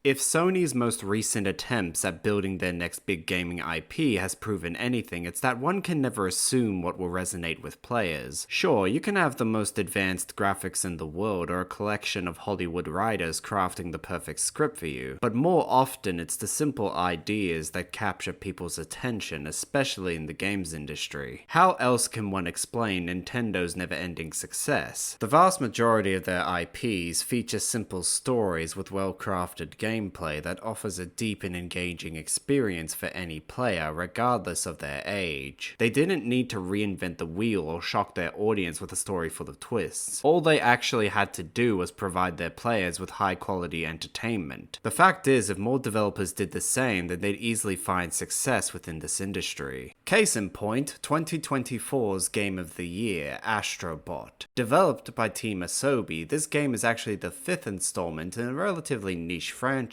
If Sony's most recent attempts at building their next big gaming IP has proven anything, it's that one can never assume what will resonate with players. Sure, you can have the most advanced graphics in the world or a collection of Hollywood writers crafting the perfect script for you, but more often it's the simple ideas that capture people's attention, especially in the games industry. How else can one explain Nintendo's never-ending success? The vast majority of their IPs feature simple stories with well-crafted gameplay that offers a deep and engaging experience for any player, regardless of their age. They didn't need to reinvent the wheel or shock their audience with a story full of twists. All they actually had to do was provide their players with high-quality entertainment. The fact is, if more developers did the same, then they'd easily find success within this industry. Case in point, 2024's Game of the Year, Astro Bot. Developed by Team Asobi, this game is actually the 5th installment in a relatively niche franchise,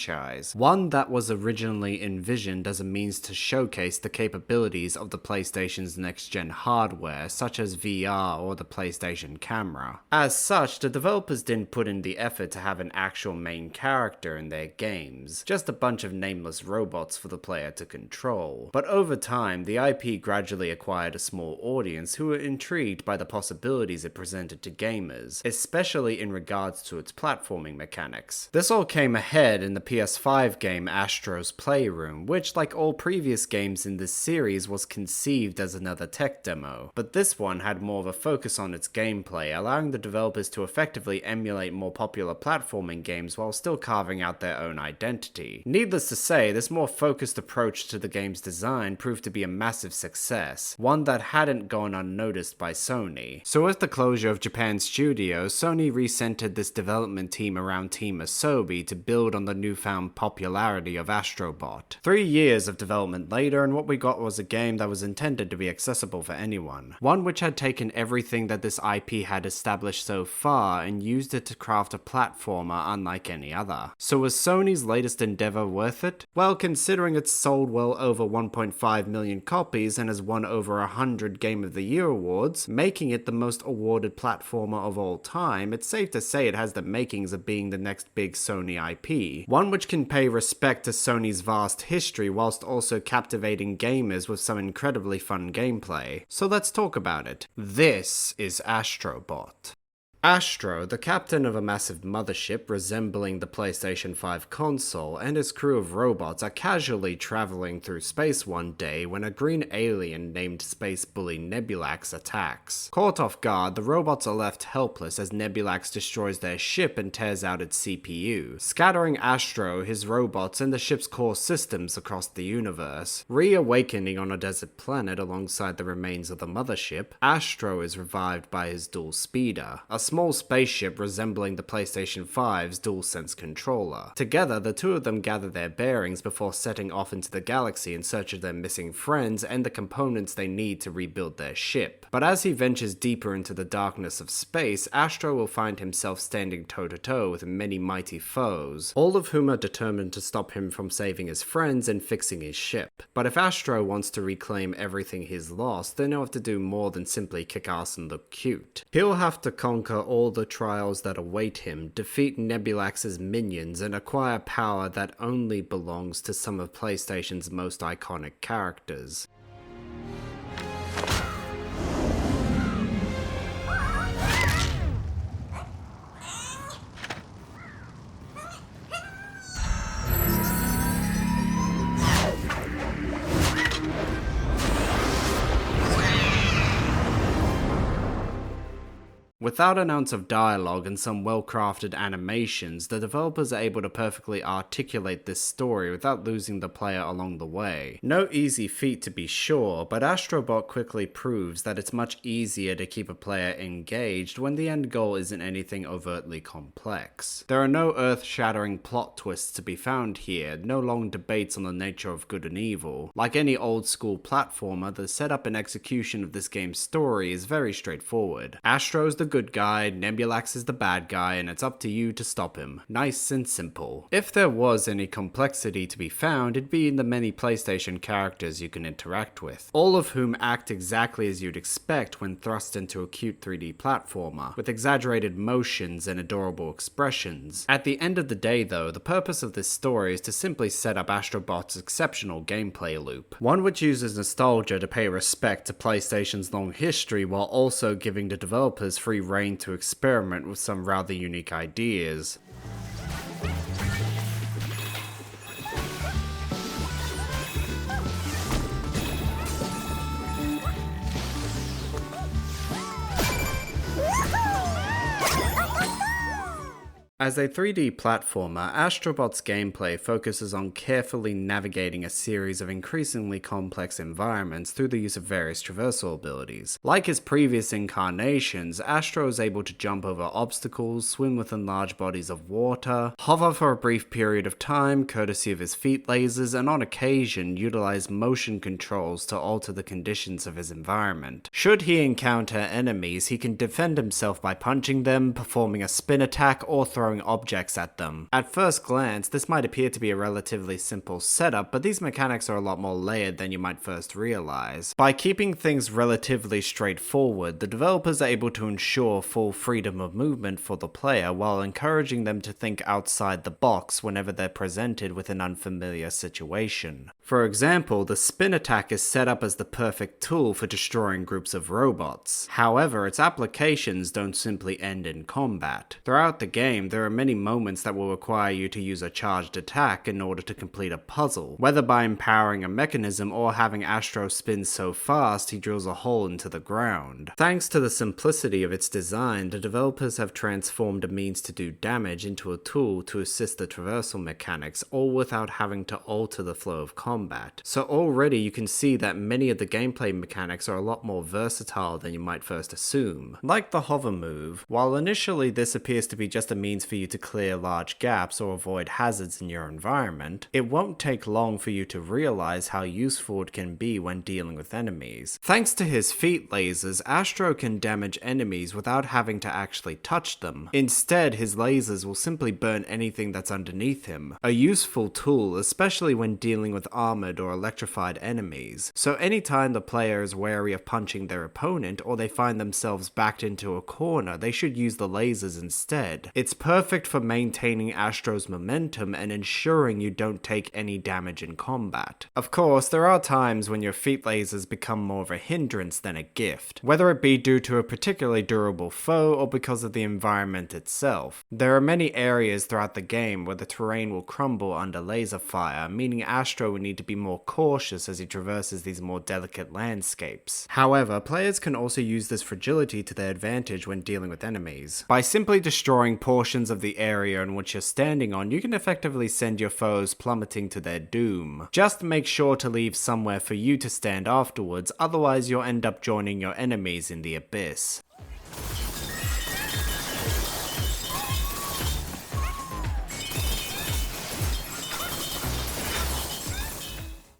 one that was originally envisioned as a means to showcase the capabilities of the PlayStation's next-gen hardware, such as VR or the PlayStation camera. As such, the developers didn't put in the effort to have an actual main character in their games, just a bunch of nameless robots for the player to control. But over time, the IP gradually acquired a small audience who were intrigued by the possibilities it presented to gamers, especially in regards to its platforming mechanics. This all came ahead in the PS5 game Astro's Playroom, which, like all previous games in this series, was conceived as another tech demo, but this one had more of a focus on its gameplay, allowing the developers to effectively emulate more popular platforming games while still carving out their own identity. Needless to say, this more focused approach to the game's design proved to be a massive success, one that hadn't gone unnoticed by Sony. So with the closure of Japan's studio, Sony recentered this development team around Team Asobi to build on the newfound popularity of Astro Bot. 3 years of development later, and what we got was a game that was intended to be accessible for anyone. One which had taken everything that this IP had established so far and used it to craft a platformer unlike any other. So was Sony's latest endeavor worth it? Well, considering it's sold well over 1.5 million copies and has won over 100 Game of the Year awards, making it the most awarded platformer of all time, it's safe to say it has the makings of being the next big Sony IP. One which can pay respect to Sony's vast history whilst also captivating gamers with some incredibly fun gameplay. So let's talk about it. This is Astro Bot. Astro, the captain of a massive mothership resembling the PlayStation 5 console, and his crew of robots are casually traveling through space one day when a green alien named Space Bully Nebulax attacks. Caught off guard, the robots are left helpless as Nebulax destroys their ship and tears out its CPU, scattering Astro, his robots, and the ship's core systems across the universe. Reawakening on a desert planet alongside the remains of the mothership, Astro is revived by his dual speeder, a small spaceship resembling the PlayStation 5's DualSense controller. Together, the two of them gather their bearings before setting off into the galaxy in search of their missing friends and the components they need to rebuild their ship. But as he ventures deeper into the darkness of space, Astro will find himself standing toe-to-toe with many mighty foes, all of whom are determined to stop him from saving his friends and fixing his ship. But if Astro wants to reclaim everything he's lost, then he'll have to do more than simply kick ass and look cute. He'll have to conquer all the trials that await him, defeat Nebulax's minions, and acquire power that only belongs to some of PlayStation's most iconic characters. Without an ounce of dialogue and some well-crafted animations, the developers are able to perfectly articulate this story without losing the player along the way. No easy feat to be sure, but Astro Bot quickly proves that it's much easier to keep a player engaged when the end goal isn't anything overtly complex. There are no earth-shattering plot twists to be found here, no long debates on the nature of good and evil. Like any old-school platformer, the setup and execution of this game's story is very straightforward. Astro's the good guy, Nebulax is the bad guy, and it's up to you to stop him. Nice and simple. If there was any complexity to be found, it'd be in the many PlayStation characters you can interact with, all of whom act exactly as you'd expect when thrust into a cute 3D platformer, with exaggerated motions and adorable expressions. At the end of the day though, the purpose of this story is to simply set up Astro Bot's exceptional gameplay loop, one which uses nostalgia to pay respect to PlayStation's long history while also giving the developers free rein to experiment with some rather unique ideas. As a 3D platformer, Astro Bot's gameplay focuses on carefully navigating a series of increasingly complex environments through the use of various traversal abilities. Like his previous incarnations, Astro is able to jump over obstacles, swim within large bodies of water, hover for a brief period of time courtesy of his feet lasers, and on occasion utilize motion controls to alter the conditions of his environment. Should he encounter enemies, he can defend himself by punching them, performing a spin attack, or throwing objects at them. At first glance, this might appear to be a relatively simple setup, but these mechanics are a lot more layered than you might first realize. By keeping things relatively straightforward, the developers are able to ensure full freedom of movement for the player while encouraging them to think outside the box whenever they're presented with an unfamiliar situation. For example, the spin attack is set up as the perfect tool for destroying groups of robots. However, its applications don't simply end in combat. Throughout the game, there are many moments that will require you to use a charged attack in order to complete a puzzle, whether by empowering a mechanism or having Astro spin so fast he drills a hole into the ground. Thanks to the simplicity of its design, the developers have transformed a means to do damage into a tool to assist the traversal mechanics, all without having to alter the flow of combat. So already you can see that many of the gameplay mechanics are a lot more versatile than you might first assume. Like the hover move, while initially this appears to be just a means for you to clear large gaps or avoid hazards in your environment, it won't take long for you to realize how useful it can be when dealing with enemies. Thanks to his feet lasers, Astro can damage enemies without having to actually touch them. Instead, his lasers will simply burn anything that's underneath him, a useful tool especially when dealing with armored or electrified enemies. So anytime the player is wary of punching their opponent or they find themselves backed into a corner, they should use the lasers instead. It's perfect for maintaining Astro's momentum and ensuring you don't take any damage in combat. Of course, there are times when your feet lasers become more of a hindrance than a gift, whether it be due to a particularly durable foe or because of the environment itself. There are many areas throughout the game where the terrain will crumble under laser fire, meaning Astro will need to be more cautious as he traverses these more delicate landscapes. However, players can also use this fragility to their advantage when dealing with enemies. By simply destroying portions of the area in which you're standing on, you can effectively send your foes plummeting to their doom. Just make sure to leave somewhere for you to stand afterwards, otherwise you'll end up joining your enemies in the abyss.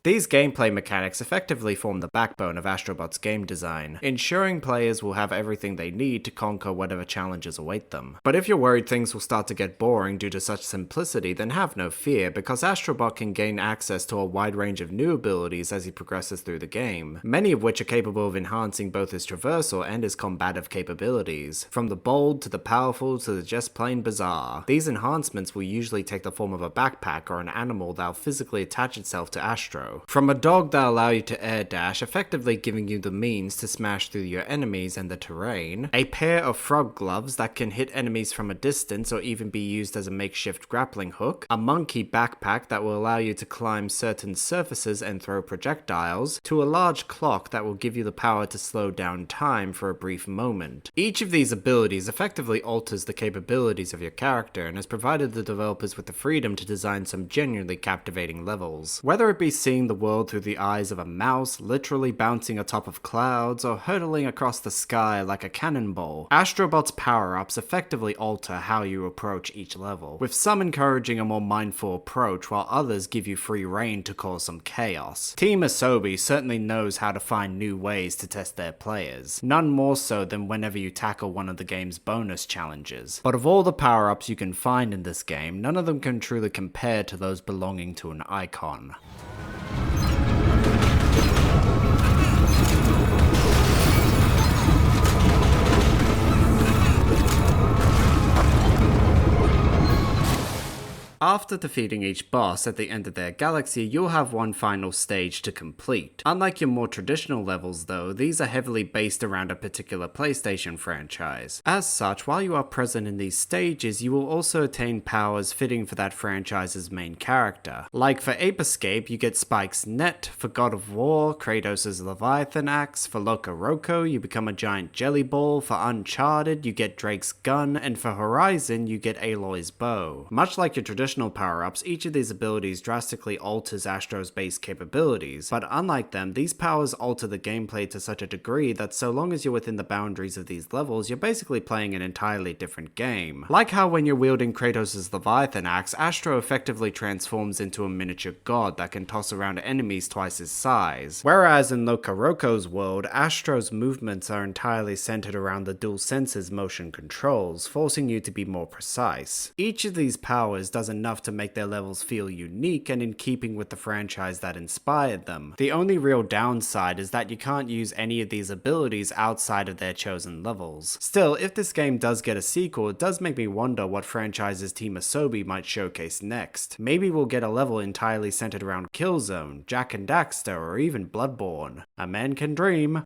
These gameplay mechanics effectively form the backbone of Astro Bot's game design, ensuring players will have everything they need to conquer whatever challenges await them. But if you're worried things will start to get boring due to such simplicity, then have no fear, because Astro Bot can gain access to a wide range of new abilities as he progresses through the game, many of which are capable of enhancing both his traversal and his combative capabilities. From the bold to the powerful to the just plain bizarre, these enhancements will usually take the form of a backpack or an animal that'll physically attach itself to Astro. From a dog that allow you to air dash, effectively giving you the means to smash through your enemies and the terrain, a pair of frog gloves that can hit enemies from a distance or even be used as a makeshift grappling hook, a monkey backpack that will allow you to climb certain surfaces and throw projectiles, to a large clock that will give you the power to slow down time for a brief moment. Each of these abilities effectively alters the capabilities of your character and has provided the developers with the freedom to design some genuinely captivating levels. Whether it be seeing seeing the world through the eyes of a mouse, literally bouncing atop of clouds, or hurtling across the sky like a cannonball. Astro Bot's power-ups effectively alter how you approach each level, with some encouraging a more mindful approach while others give you free rein to cause some chaos. Team Asobi certainly knows how to find new ways to test their players, none more so than whenever you tackle one of the game's bonus challenges. But of all the power-ups you can find in this game, none of them can truly compare to those belonging to an icon. After defeating each boss at the end of their galaxy, you'll have one final stage to complete. Unlike your more traditional levels though, these are heavily based around a particular PlayStation franchise. As such, while you are present in these stages, you will also attain powers fitting for that franchise's main character. Like for Ape Escape, you get Spike's net; for God of War, Kratos' Leviathan Axe; for Loco Roco, you become a giant jelly ball; for Uncharted, you get Drake's gun; and for Horizon, you get Aloy's bow. Much like your traditional power-ups, each of these abilities drastically alters Astro's base capabilities, but unlike them, these powers alter the gameplay to such a degree that so long as you're within the boundaries of these levels, you're basically playing an entirely different game. Like how when you're wielding Kratos' Leviathan Axe, Astro effectively transforms into a miniature god that can toss around enemies twice his size. Whereas in Loco Roco's world, Astro's movements are entirely centered around the DualSense's motion controls, forcing you to be more precise. Each of these powers does enough to make their levels feel unique and in keeping with the franchise that inspired them. The only real downside is that you can't use any of these abilities outside of their chosen levels. Still, if this game does get a sequel, it does make me wonder what franchises Team Asobi might showcase next. Maybe we'll get a level entirely centered around Killzone, Jak and Daxter, or even Bloodborne. A man can dream.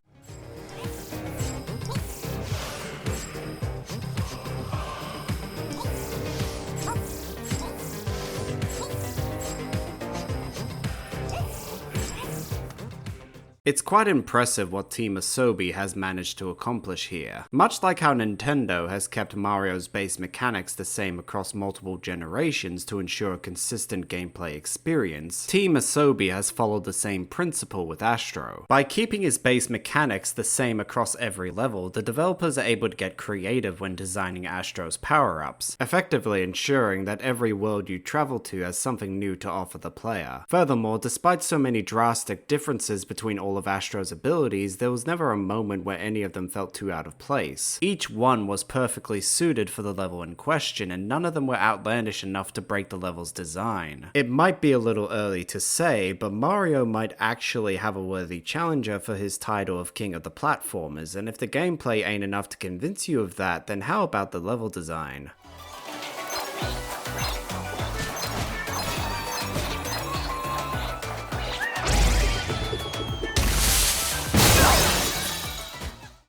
It's quite impressive what Team Asobi has managed to accomplish here. Much like how Nintendo has kept Mario's base mechanics the same across multiple generations to ensure a consistent gameplay experience, Team Asobi has followed the same principle with Astro. By keeping his base mechanics the same across every level, the developers are able to get creative when designing Astro's power-ups, effectively ensuring that every world you travel to has something new to offer the player. Furthermore, despite so many drastic differences between all of Astro's abilities, there was never a moment where any of them felt too out of place. Each one was perfectly suited for the level in question, and none of them were outlandish enough to break the level's design. It might be a little early to say, but Mario might actually have a worthy challenger for his title of King of the Platformers, and if the gameplay ain't enough to convince you of that, then how about the level design?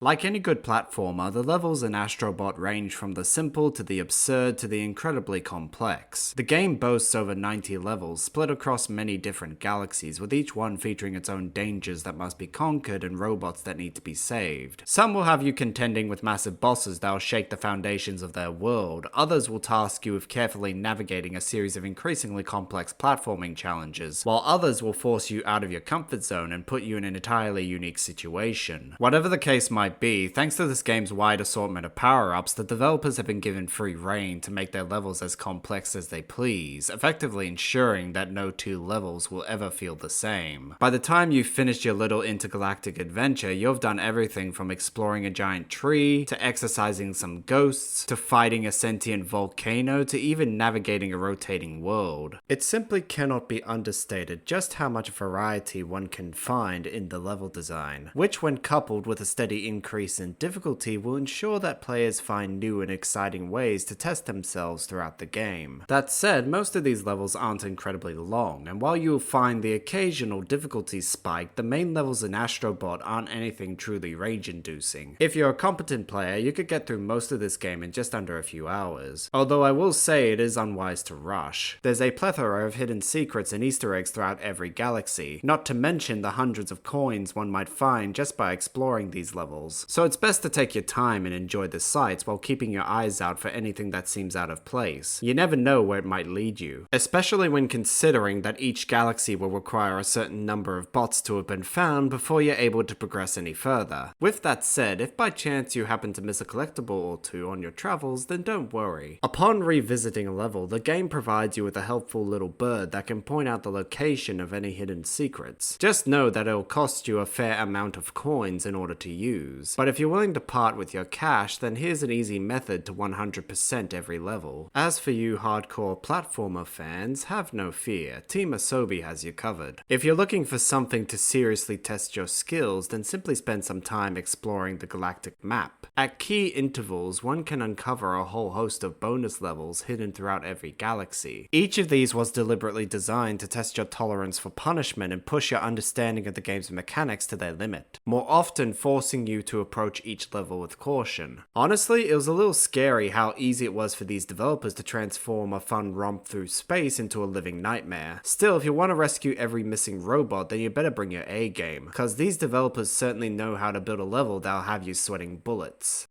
Like any good platformer, the levels in Astro Bot range from the simple to the absurd to the incredibly complex. The game boasts over 90 levels, split across many different galaxies, with each one featuring its own dangers that must be conquered and robots that need to be saved. Some will have you contending with massive bosses that will shake the foundations of their world, others will task you with carefully navigating a series of increasingly complex platforming challenges, while others will force you out of your comfort zone and put you in an entirely unique situation. Whatever the case might be, thanks to this game's wide assortment of power-ups, the developers have been given free rein to make their levels as complex as they please, effectively ensuring that no two levels will ever feel the same. By the time you've finished your little intergalactic adventure, you've done everything from exploring a giant tree, to exercising some ghosts, to fighting a sentient volcano, to even navigating a rotating world. It simply cannot be understated just how much variety one can find in the level design, which when coupled with a steady increase in difficulty will ensure that players find new and exciting ways to test themselves throughout the game. That said, most of these levels aren't incredibly long, and while you'll find the occasional difficulty spike, the main levels in Astro Bot aren't anything truly rage-inducing. If you're a competent player, you could get through most of this game in just under a few hours. Although I will say it is unwise to rush. There's a plethora of hidden secrets and Easter eggs throughout every galaxy, not to mention the hundreds of coins one might find just by exploring these levels. levels, so it's best to take your time and enjoy the sights while keeping your eyes out for anything that seems out of place. You never know where it might lead you, especially when considering that each galaxy will require a certain number of bots to have been found before you're able to progress any further. With that said, if by chance you happen to miss a collectible or two on your travels, then don't worry. Upon revisiting a level, the game provides you with a helpful little bird that can point out the location of any hidden secrets. Just know that it'll cost you a fair amount of coins in order to use, but if you're willing to part with your cash, then here's an easy method to 100% every level. As for you hardcore platformer fans, have no fear, Team Asobi has you covered. If you're looking for something to seriously test your skills, then simply spend some time exploring the galactic map. At key intervals, one can uncover a whole host of bonus levels hidden throughout every galaxy. Each of these was deliberately designed to test your tolerance for punishment and push your understanding of the game's mechanics to their limit, more often forcing you to approach each level with caution. Honestly, it was a little scary how easy it was for these developers to transform a fun romp through space into a living nightmare. Still, if you want to rescue every missing robot, then you better bring your A game, because these developers certainly know how to build a level that'll have you sweating bullets.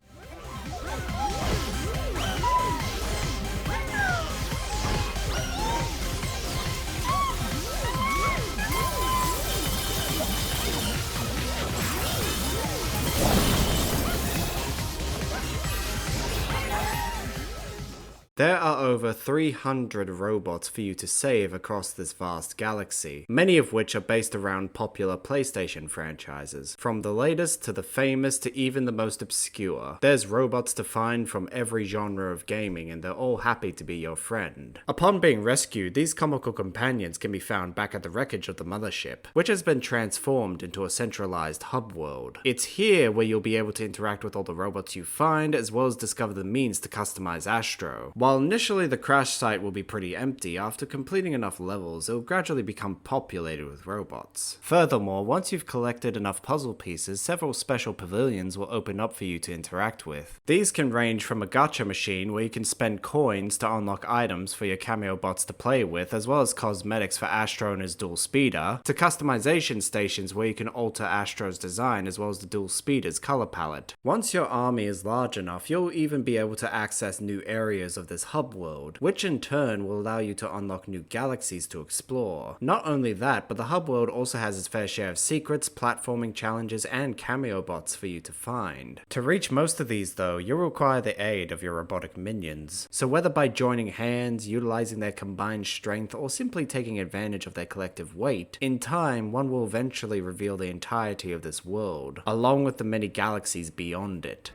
There are over 300 robots for you to save across this vast galaxy, many of which are based around popular PlayStation franchises. From the latest to the famous to even the most obscure, there's robots to find from every genre of gaming, and they're all happy to be your friend. Upon being rescued, these comical companions can be found back at the wreckage of the mothership, which has been transformed into a centralized hub world. It's here where you'll be able to interact with all the robots you find, as well as discover the means to customize Astro. While initially the crash site will be pretty empty, after completing enough levels, it will gradually become populated with robots. Furthermore, once you've collected enough puzzle pieces, several special pavilions will open up for you to interact with. These can range from a gacha machine where you can spend coins to unlock items for your cameo bots to play with, as well as cosmetics for Astro and his dual speeder, to customization stations where you can alter Astro's design as well as the dual speeder's color palette. Once your army is large enough, you'll even be able to access new areas of this hub world, which in turn will allow you to unlock new galaxies to explore. Not only that, but the hub world also has its fair share of secrets, platforming challenges, and cameo bots for you to find. To reach most of these though, you'll require the aid of your robotic minions. So whether by joining hands, utilizing their combined strength, or simply taking advantage of their collective weight, in time one will eventually reveal the entirety of this world, along with the many galaxies beyond it.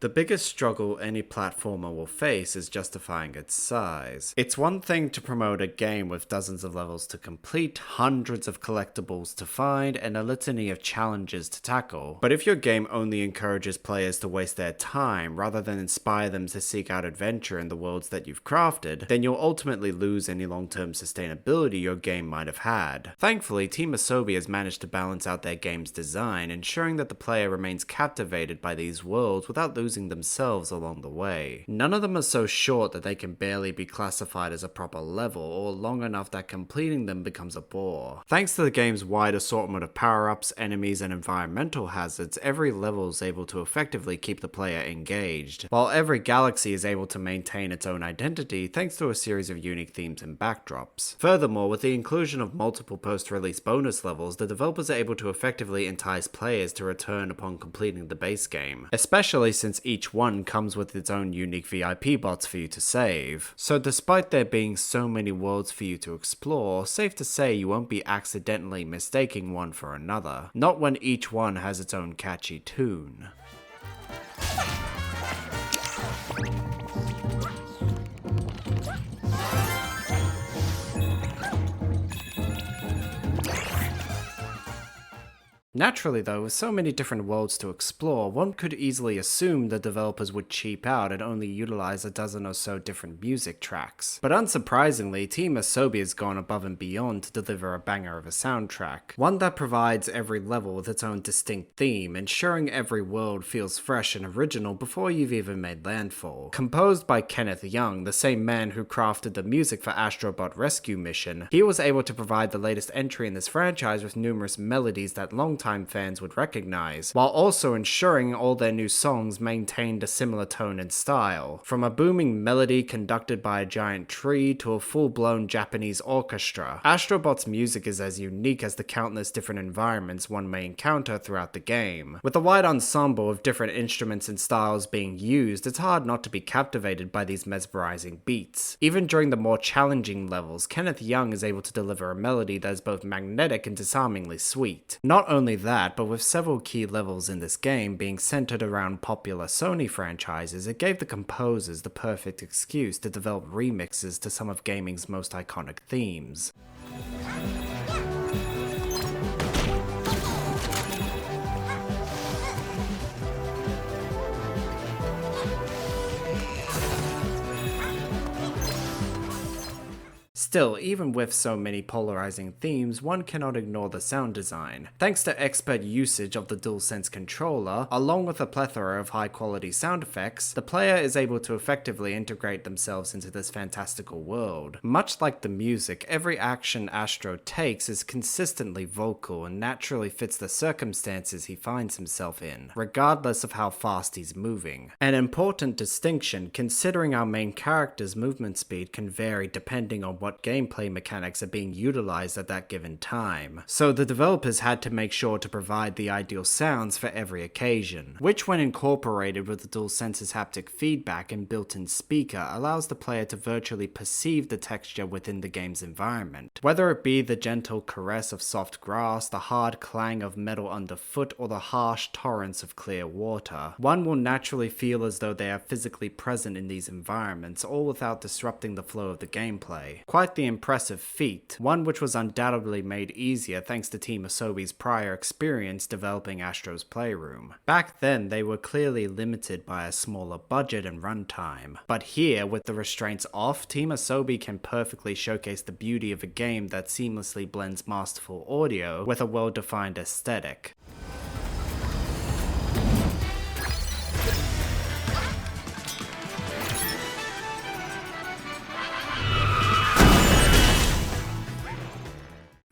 The biggest struggle any platformer will face is justifying its size. It's one thing to promote a game with dozens of levels to complete, hundreds of collectibles to find, and a litany of challenges to tackle. But if your game only encourages players to waste their time rather than inspire them to seek out adventure in the worlds that you've crafted, then you'll ultimately lose any long-term sustainability your game might have had. Thankfully, Team Asobi has managed to balance out their game's design, ensuring that the player remains captivated by these worlds without losing themselves along the way. None of them are so short that they can barely be classified as a proper level, or long enough that completing them becomes a bore. Thanks to the game's wide assortment of power-ups, enemies, and environmental hazards, every level is able to effectively keep the player engaged, while every galaxy is able to maintain its own identity thanks to a series of unique themes and backdrops. Furthermore, with the inclusion of multiple post-release bonus levels, the developers are able to effectively entice players to return upon completing the base game, especially since each one comes with its own unique VIP bots for you to save. So despite there being so many worlds for you to explore, safe to say you won't be accidentally mistaking one for another. Not when each one has its own catchy tune. Naturally though, with so many different worlds to explore, one could easily assume the developers would cheap out and only utilize a dozen or so different music tracks. But unsurprisingly, Team Asobi has gone above and beyond to deliver a banger of a soundtrack, one that provides every level with its own distinct theme, ensuring every world feels fresh and original before you've even made landfall. Composed by Kenneth Young, the same man who crafted the music for Astro Bot Rescue Mission, he was able to provide the latest entry in this franchise with numerous melodies that longtime fans would recognize, while also ensuring all their new songs maintained a similar tone and style. From a booming melody conducted by a giant tree to a full-blown Japanese orchestra, Astro Bot's music is as unique as the countless different environments one may encounter throughout the game. With a wide ensemble of different instruments and styles being used, it's hard not to be captivated by these mesmerizing beats. Even during the more challenging levels, Kenneth Young is able to deliver a melody that is both magnetic and disarmingly sweet. Not only that, but with several key levels in this game being centered around popular Sony franchises, it gave the composers the perfect excuse to develop remixes to some of gaming's most iconic themes. Still, even with so many polarizing themes, one cannot ignore the sound design. Thanks to expert usage of the DualSense controller, along with a plethora of high-quality sound effects, the player is able to effectively integrate themselves into this fantastical world. Much like the music, every action Astro takes is consistently vocal and naturally fits the circumstances he finds himself in, regardless of how fast he's moving. An important distinction, considering our main character's movement speed can vary depending on what gameplay mechanics are being utilized at that given time. So the developers had to make sure to provide the ideal sounds for every occasion, which when incorporated with the DualSense's haptic feedback and built-in speaker allows the player to virtually perceive the texture within the game's environment. Whether it be the gentle caress of soft grass, the hard clang of metal underfoot, or the harsh torrents of clear water, one will naturally feel as though they are physically present in these environments, all without disrupting the flow of the gameplay. Quite the impressive feat, one which was undoubtedly made easier thanks to Team Asobi's prior experience developing Astro's Playroom. Back then, they were clearly limited by a smaller budget and runtime, but here, with the restraints off, Team Asobi can perfectly showcase the beauty of a game that seamlessly blends masterful audio with a well-defined aesthetic.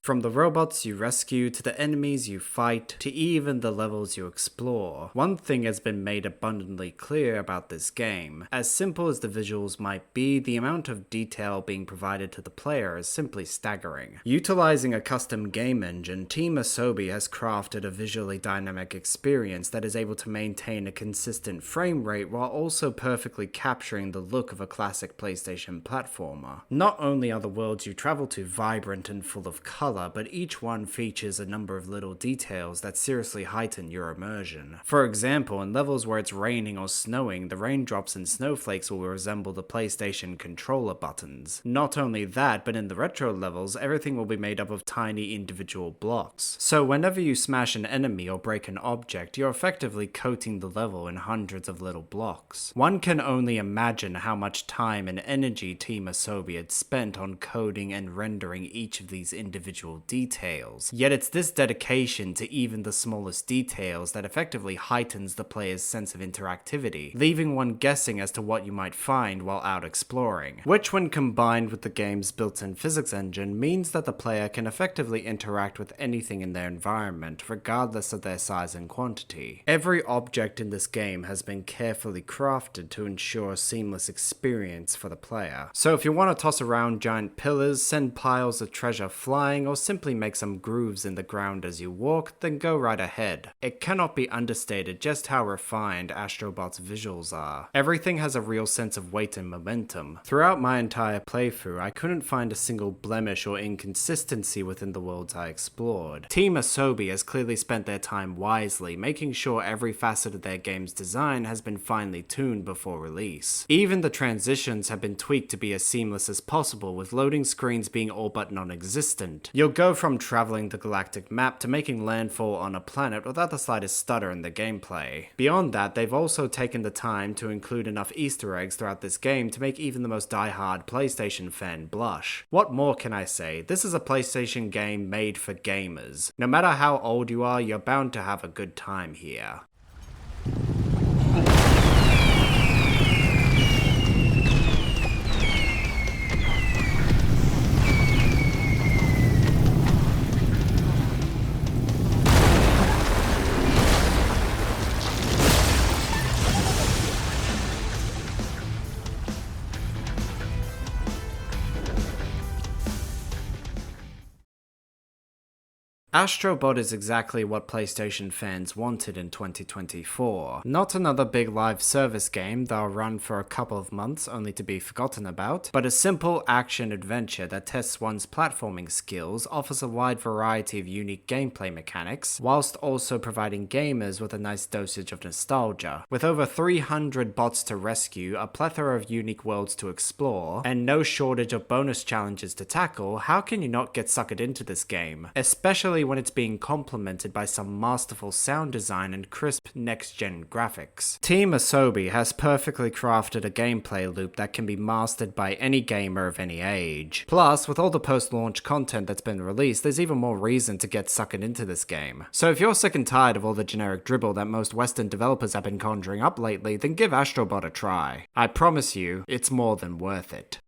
From the robots you rescue, to the enemies you fight, to even the levels you explore, one thing has been made abundantly clear about this game. As simple as the visuals might be, the amount of detail being provided to the player is simply staggering. Utilizing a custom game engine, Team Asobi has crafted a visually dynamic experience that is able to maintain a consistent frame rate while also perfectly capturing the look of a classic PlayStation platformer. Not only are the worlds you travel to vibrant and full of color, but each one features a number of little details that seriously heighten your immersion. For example, in levels where it's raining or snowing, the raindrops and snowflakes will resemble the PlayStation controller buttons. Not only that, but in the retro levels, everything will be made up of tiny individual blocks. So whenever you smash an enemy or break an object, you're effectively coating the level in hundreds of little blocks. One can only imagine how much time and energy Team Asobi had spent on coding and rendering each of these individual details. Yet it's this dedication to even the smallest details that effectively heightens the player's sense of interactivity, leaving one guessing as to what you might find while out exploring, which when combined with the game's built-in physics engine means that the player can effectively interact with anything in their environment, regardless of their size and quantity. Every object in this game has been carefully crafted to ensure a seamless experience for the player. So if you want to toss around giant pillars, send piles of treasure flying, or simply make some grooves in the ground as you walk, then go right ahead. It cannot be understated just how refined Astro Bot's visuals are. Everything has a real sense of weight and momentum. Throughout my entire playthrough, I couldn't find a single blemish or inconsistency within the worlds I explored. Team Asobi has clearly spent their time wisely, making sure every facet of their game's design has been finely tuned before release. Even the transitions have been tweaked to be as seamless as possible, with loading screens being all but non-existent. You'll go from traveling the galactic map to making landfall on a planet without the slightest stutter in the gameplay. Beyond that, they've also taken the time to include enough Easter eggs throughout this game to make even the most die-hard PlayStation fan blush. What more can I say? This is a PlayStation game made for gamers. No matter how old you are, you're bound to have a good time here. Astro Bot is exactly what PlayStation fans wanted in 2024. Not another big live service game that'll run for a couple of months only to be forgotten about, but a simple action adventure that tests one's platforming skills, offers a wide variety of unique gameplay mechanics, whilst also providing gamers with a nice dosage of nostalgia. With over 300 bots to rescue, a plethora of unique worlds to explore, and no shortage of bonus challenges to tackle, how can you not get suckered into this game? Especially when it's being complemented by some masterful sound design and crisp next-gen graphics. Team Asobi has perfectly crafted a gameplay loop that can be mastered by any gamer of any age. Plus, with all the post-launch content that's been released, there's even more reason to get suckered into this game. So if you're sick and tired of all the generic dribble that most Western developers have been conjuring up lately, then give Astro Bot a try. I promise you, it's more than worth it.